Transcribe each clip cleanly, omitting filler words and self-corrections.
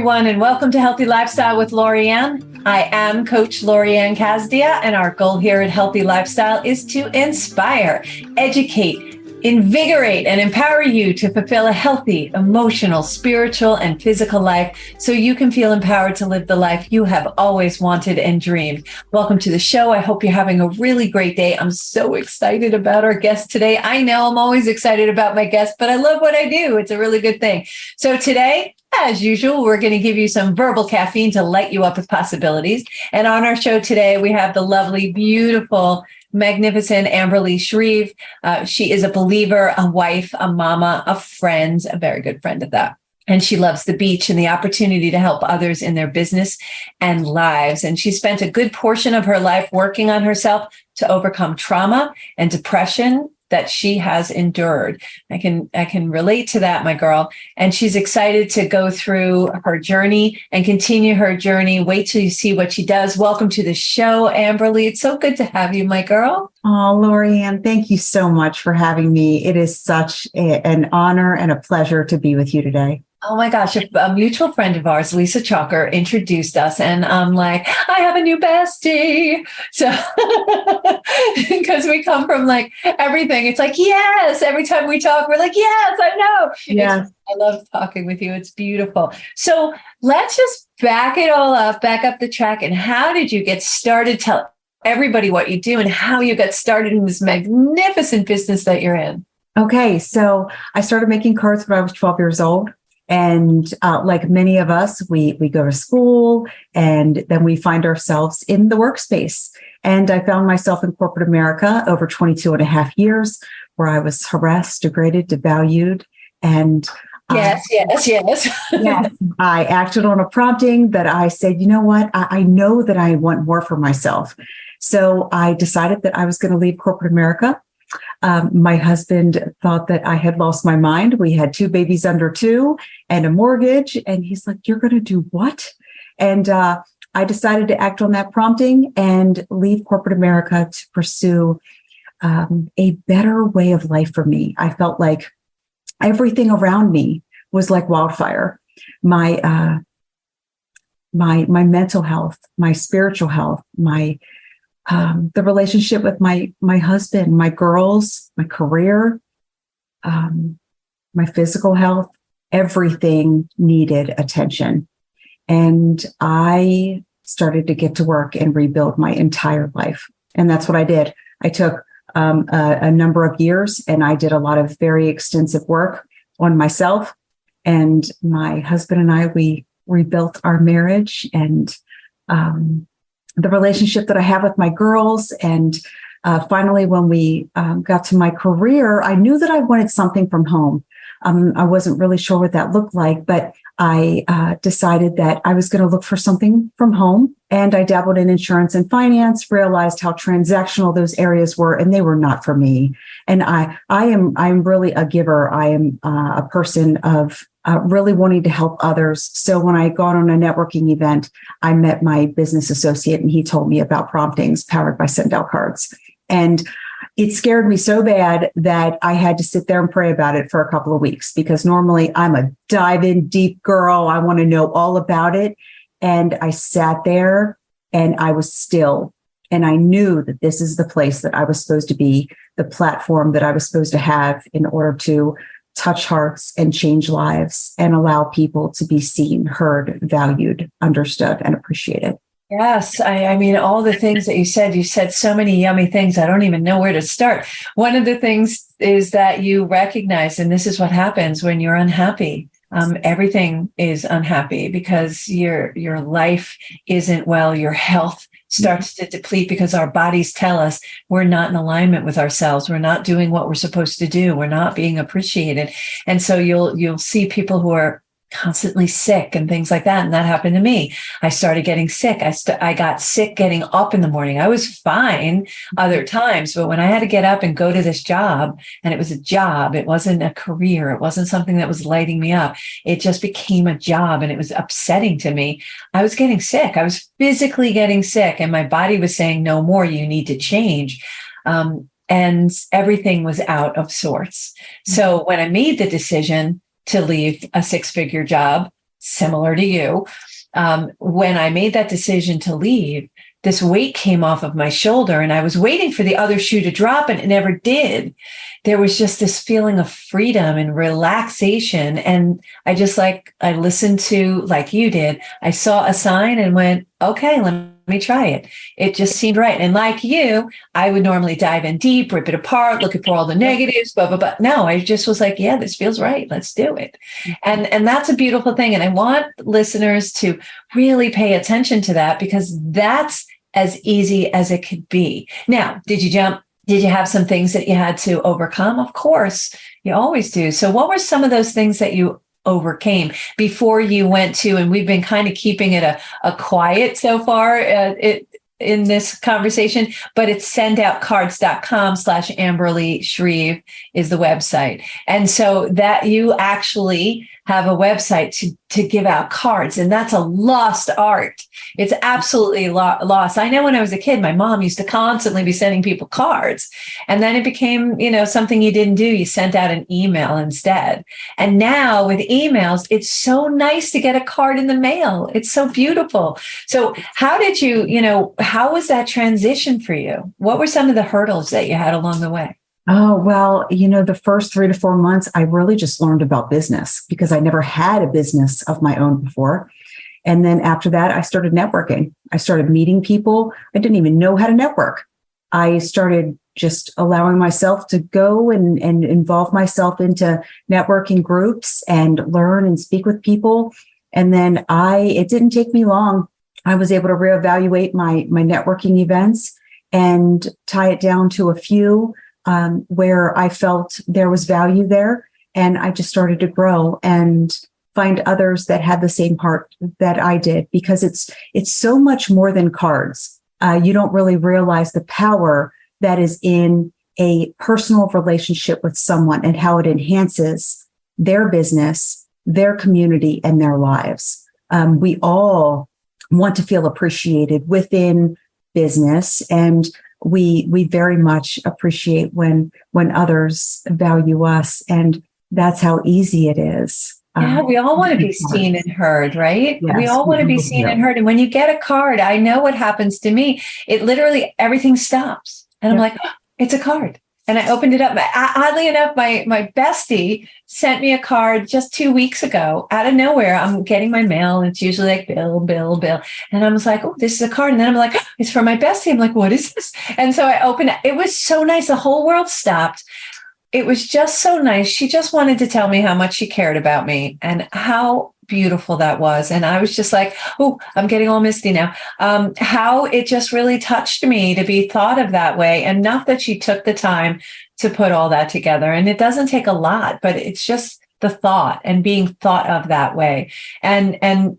everyone, and welcome to Healthy Lifestyle with Lorianne. I am Coach Lorianne Casdia, and our goal here at Healthy Lifestyle is to inspire, educate, invigorate, and empower you to fulfill a healthy, emotional, spiritual, and physical life so you can feel empowered to live the life you have always wanted and dreamed. Welcome to the show. I hope you're having a really great day. I'm so excited about our guest today. I know I'm always excited about my guests, but I love what I do. It's a really good thing. So today, as usual, we're going to give you some verbal caffeine to light you up with possibilities. And on our show today, we have the lovely, beautiful, magnificent Amberly Shreve. She is a believer, a wife, a mama, a friend, a very good friend at that. And she loves the beach and the opportunity to help others in their business and lives. And she spent a good portion of her life working on herself to overcome trauma and depression that she has endured. I can relate to that, my girl. And she's excited to go through her journey and continue her journey. Wait till you see what she does. Welcome to the show, Amberly. It's so good to have you, my girl. Oh, Lorianne, thank you so much for having me. It is such an honor and a pleasure to be with you today. Oh my gosh, a mutual friend of ours, Lisa Chalker, introduced us, and I'm like, I have a new bestie. So, because we come from like everything, it's like, yes, every time we talk, we're like, yes, I know. Yeah. I love talking with you. It's beautiful. So let's just back it all up, back up the track. And how did you get started? Tell everybody what you do and how you got started in this magnificent business that you're in. Okay, so I started making cards when I was 12 years old. And like many of us, we go to school and then we find ourselves in the workspace. And I found myself in corporate America over 22 and a half years where I was harassed, degraded, devalued. And yes. Yes, I acted on a prompting that I said, you know what? I know that I want more for myself. So I decided that I was going to leave corporate America. My husband thought that I had lost my mind. We had 2 babies under 2 and a mortgage. And he's like, you're going to do what? And I decided to act on that prompting and leave corporate America to pursue a better way of life for me. I felt like everything around me was like wildfire. My mental health, my spiritual health, the relationship with my husband, my girls, my career, my physical health, everything needed attention. And I started to get to work and rebuild my entire life. And that's what I did. I took a number of years and I did a lot of very extensive work on myself. And my husband and I, we rebuilt our marriage and the relationship that I have with my girls. And finally, when we got to my career, I knew that I wanted something from home. I wasn't really sure what that looked like, but I decided that I was going to look for something from home. And I dabbled in insurance and finance, realized how transactional those areas were, and they were not for me. And I'm really a giver. I am a person of really wanting to help others. So when I got on a networking event, I met my business associate and he told me about promptings powered by send-out cards. And it scared me so bad that I had to sit there and pray about it for a couple of weeks because normally I'm a dive in deep girl. I want to know all about it. And I sat there and I was still, and I knew that this is the place that I was supposed to be, the platform that I was supposed to have in order to touch hearts and change lives and allow people to be seen, heard, valued, understood, and appreciated. Yes. I mean, all the things that you said so many yummy things. I don't even know where to start. One of the things is that you recognize, and this is what happens when you're unhappy. Everything is unhappy because your life isn't well. Your health starts to deplete because our bodies tell us we're not in alignment with ourselves. We're not doing what we're supposed to do. We're not being appreciated. And so you'll see people who are constantly sick and things like that. And that happened to me. I started getting sick. I got sick getting up in the morning. I was fine other times, but when I had to get up and go to this job, and it was a job, it wasn't a career. It wasn't something that was lighting me up. It just became a job and it was upsetting to me. I was getting sick. I was physically getting sick and my body was saying, no more, you need to change. And everything was out of sorts. So when I made the decision to leave a 6-figure job, similar to you. When I made that decision to leave, this weight came off of my shoulder and I was waiting for the other shoe to drop and it never did. There was just this feeling of freedom and relaxation. And I listened to, like you did, I saw a sign and went, okay, let me try it. It just seemed right. And like you, I would normally dive in deep, rip it apart, looking for all the negatives, blah, blah, blah. No, I just was like, yeah, this feels right. Let's do it. And that's a beautiful thing. And I want listeners to really pay attention to that, because that's as easy as it could be. Now, did you jump? Did you have some things that you had to overcome? Of course, you always do. So what were some of those things that you overcame before you went to, and we've been kind of keeping it a quiet so far in this conversation, but it's sendoutcards.com/Amberly Shreve is the website. And so that you actually have a website to give out cards, and that's a lost art. It's absolutely lost. I know when I was a kid, my mom used to constantly be sending people cards, and then it became, something you didn't do. You sent out an email instead. And now with emails, it's so nice to get a card in the mail. It's so beautiful. So how did how was that transition for you? What were some of the hurdles that you had along the way? Oh, well, the first 3 to 4 months, I really just learned about business because I never had a business of my own before. And then after that, I started networking. I started meeting people. I didn't even know how to network. I started just allowing myself to go and involve myself into networking groups and learn and speak with people. And then it didn't take me long. I was able to reevaluate my networking events and tie it down to a few where I felt there was value there. And I just started to grow and find others that had the same heart that I did, because it's so much more than cards. You don't really realize the power that is in a personal relationship with someone and how it enhances their business, their community, and their lives. We all want to feel appreciated within business, and we very much appreciate when others value us, and that's how easy it is. Yeah, we all want to be seen and heard, right? Yes, we all want to be seen and heard. And when you get a card, I know what happens to me. It literally, everything stops. And I'm like, oh, it's a card. And I opened it up. Oddly enough, my bestie sent me a card just 2 weeks ago out of nowhere. I'm getting my mail, and it's usually like Bill. And I was like, oh, this is a card. And then I'm like, oh, it's for my bestie. I'm like, what is this? And so I opened it. It was so nice. The whole world stopped. It was just so nice. She just wanted to tell me how much she cared about me and how beautiful that was. And I was just like, oh, I'm getting all misty now. How it just really touched me to be thought of that way. Enough that she took the time to put all that together. And it doesn't take a lot, but it's just the thought and being thought of that way. And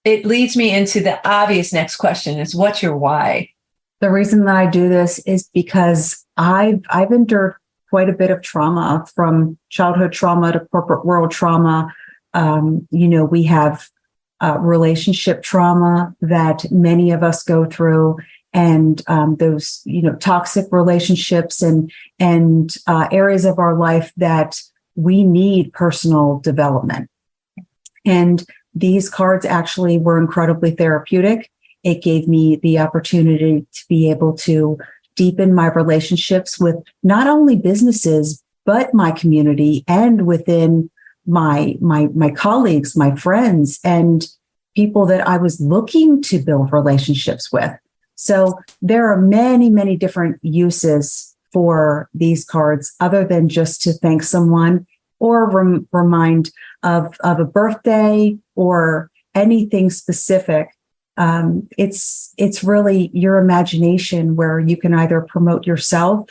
it leads me into the obvious next question is, what's your why? The reason that I do this is because I've endured quite a bit of trauma, from childhood trauma to corporate world trauma. We have relationship trauma that many of us go through, and those, toxic relationships and areas of our life that we need personal development. And these cards actually were incredibly therapeutic. It gave me the opportunity to be able to deepen my relationships with not only businesses, but my community and within my colleagues, my friends, and people that I was looking to build relationships with. So there are many, many different uses for these cards, other than just to thank someone or remind of a birthday or anything specific. It's really your imagination, where you can either promote yourself,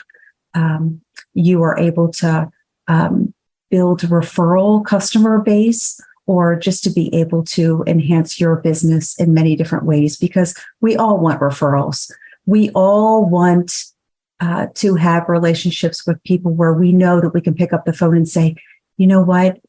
you are able to build a referral customer base, or just to be able to enhance your business in many different ways, because we all want referrals. We all want to have relationships with people where we know that we can pick up the phone and say, you know what?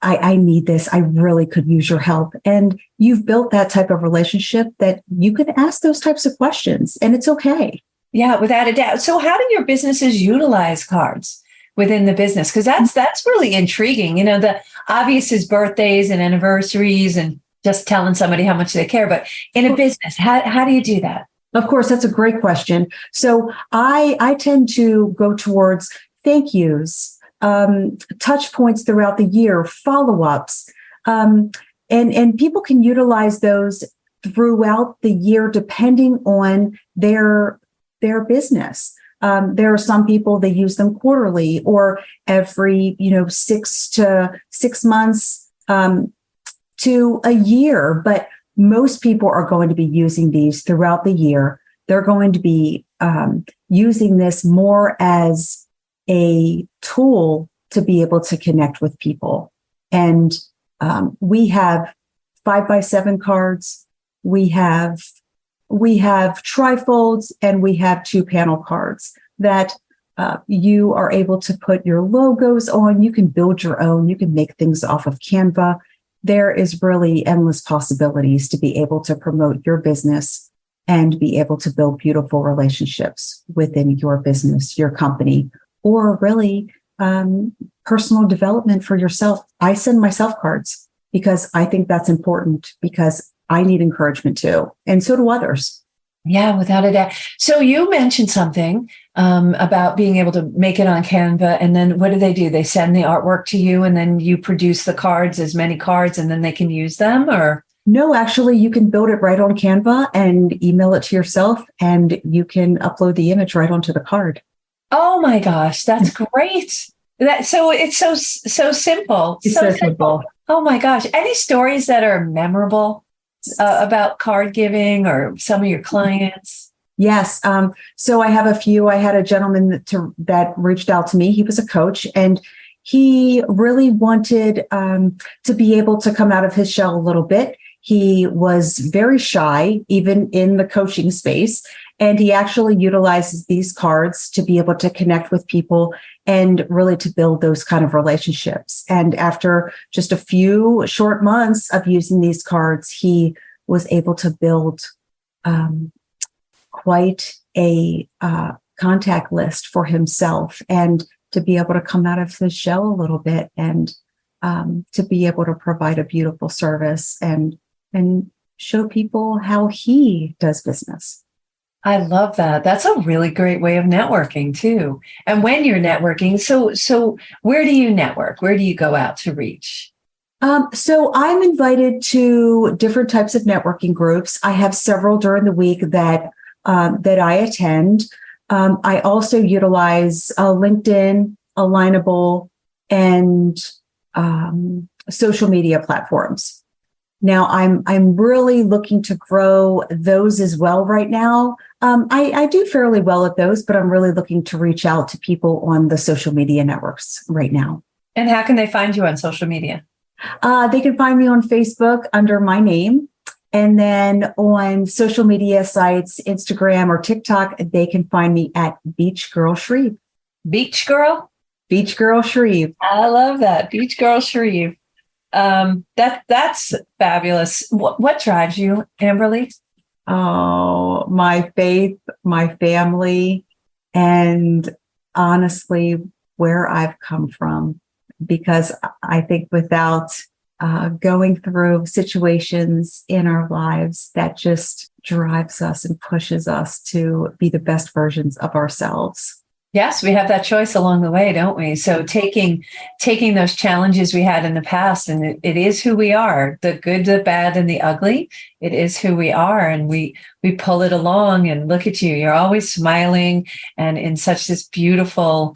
I need this. I really could use your help. And you've built that type of relationship that you can ask those types of questions, and it's okay. Yeah, without a doubt. So how do your businesses utilize cards within the business? Because that's really intriguing. The obvious is birthdays and anniversaries and just telling somebody how much they care. But in a business, how do you do that? Of course, that's a great question. So I tend to go towards thank yous, touch points throughout the year, follow-ups, and people can utilize those throughout the year depending on their business. There are some people that use them quarterly or every 6 months to a year, but most people are going to be using these throughout the year. They're going to be using this more as a tool to be able to connect with people. And we have 5x7 cards. We have trifolds, and we have 2-panel cards that you are able to put your logos on. You can build your own. You can make things off of Canva. There is really endless possibilities to be able to promote your business and be able to build beautiful relationships within your business, your company, or really personal development for yourself. I send myself cards because I think that's important, because I need encouragement too. And so do others. Yeah, without a doubt. So you mentioned something about being able to make it on Canva. And then what do? They send the artwork to you, and then you produce the cards, as many cards, and then they can use them? Or no, actually, you can build it right on Canva and email it to yourself, and you can upload the image right onto the card. Oh my gosh, that's great. So it's so simple. It's so simple. Oh my gosh. Any stories that are memorable about card giving or some of your clients? Yes. So I have a few. I had a gentleman that reached out to me. He was a coach, and he really wanted to be able to come out of his shell a little bit. He was very shy, even in the coaching space. And he actually utilizes these cards to be able to connect with people and really to build those kind of relationships. And after just a few short months of using these cards, he was able to build quite a contact list for himself, and to be able to come out of his shell a little bit, and to be able to provide a beautiful service and show people how he does business. I love that. That's a really great way of networking too. And when you're networking, so where do you network? Where do you go out to reach? So I'm invited to different types of networking groups. I have several during the week that I attend. I also utilize LinkedIn, Alignable, and social media platforms. Now, I'm really looking to grow those as well right now. I do fairly well at those, but I'm really looking to reach out to people on the social media networks right now. And how can they find you on social media? They can find me on Facebook under my name. And then on social media sites, Instagram or TikTok, they can find me at Beach Girl Shreve. Beach Girl? Beach Girl Shreve. I love that. Beach Girl Shreve. That's fabulous. What drives you, Amberly? Oh, my faith, my family, and honestly, where I've come from. Because I think without going through situations in our lives, that just drives us and pushes us to be the best versions of ourselves. Yes, we have that choice along the way, don't we? So taking those challenges we had in the past, and it is who we are, the good, the bad, and the ugly. It is who we are, and we pull it along. And look at you, you're always smiling, and in such this beautiful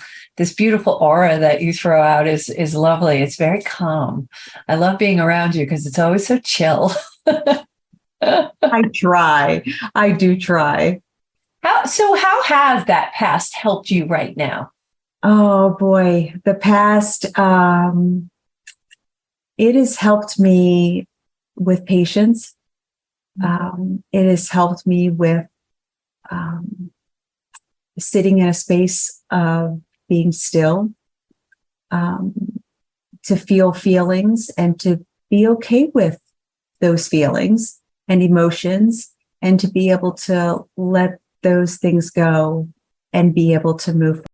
aura that you throw out is lovely. It's very calm. I love being around you because it's always so chill. I do try. How has that past helped you right now? Oh boy, the past, it has helped me with patience. It has helped me with sitting in a space of being still, to feel feelings and to be okay with those feelings and emotions, and to be able to let those things go and be able to move